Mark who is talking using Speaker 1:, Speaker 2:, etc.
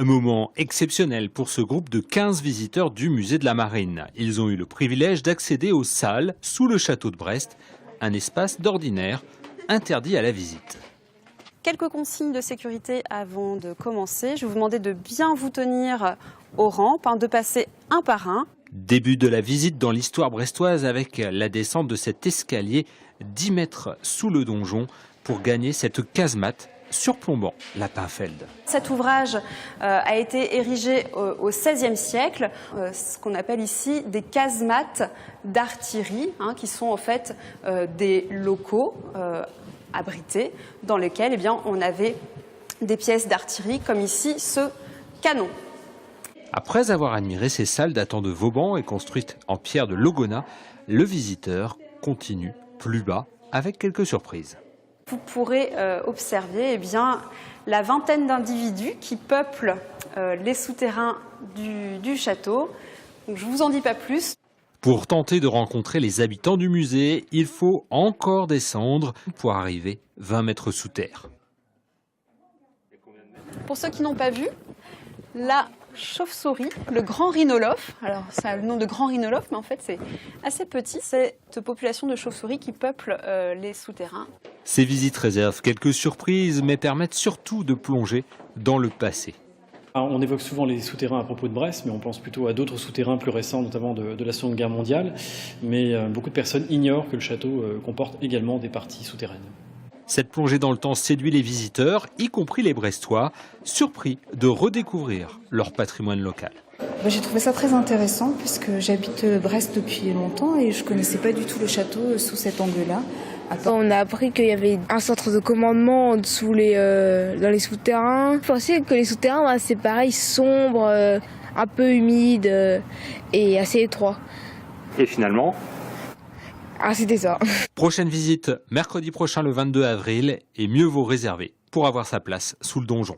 Speaker 1: Un moment exceptionnel pour ce groupe de 15 visiteurs du musée de la Marine. Ils ont eu le privilège d'accéder aux salles sous le château de Brest, un espace d'ordinaire interdit à la visite.
Speaker 2: Quelques consignes de sécurité avant de commencer. Je vais vous demander de bien vous tenir aux rampes, de passer un par un.
Speaker 1: Début de la visite dans l'histoire brestoise avec la descente de cet escalier 10 mètres sous le donjon pour gagner cette casemate surplombant la Pinfeld.
Speaker 2: Cet ouvrage a été érigé au XVIe siècle, ce qu'on appelle ici des casemates d'artillerie, qui sont en fait des locaux abrités dans lesquels on avait des pièces d'artillerie comme ici ce canon.
Speaker 1: Après avoir admiré ces salles datant de Vauban et construites en pierre de Logona, le visiteur continue plus bas avec quelques surprises.
Speaker 2: Vous pourrez observer la vingtaine d'individus qui peuplent les souterrains du château. Donc, je ne vous en dis pas plus.
Speaker 1: Pour tenter de rencontrer les habitants du musée, il faut encore descendre pour arriver 20 mètres sous terre.
Speaker 2: Pour ceux qui n'ont pas vu, la chauve-souris, le grand rhinolophe, alors ça a le nom de grand rhinolophe, mais en fait c'est assez petit, c'est cette population de chauves-souris qui peuple les souterrains.
Speaker 1: Ces visites réservent quelques surprises, mais permettent surtout de plonger dans le passé.
Speaker 3: On évoque souvent les souterrains à propos de Brest, mais on pense plutôt à d'autres souterrains plus récents, notamment de la Seconde Guerre mondiale. Mais beaucoup de personnes ignorent que le château comporte également des parties souterraines.
Speaker 1: Cette plongée dans le temps séduit les visiteurs, y compris les Brestois, surpris de redécouvrir leur patrimoine local.
Speaker 4: J'ai trouvé ça très intéressant puisque j'habite Brest depuis longtemps et je ne connaissais pas du tout le château sous cet angle-là.
Speaker 5: On a appris qu'il y avait un centre de commandement dans les souterrains. Je pensais que les souterrains, c'est pareil, sombre, un peu humide et assez étroit.
Speaker 1: Et finalement ?
Speaker 5: Ah, c'était ça.
Speaker 1: Prochaine visite mercredi prochain le 22 avril et mieux vaut réserver pour avoir sa place sous le donjon.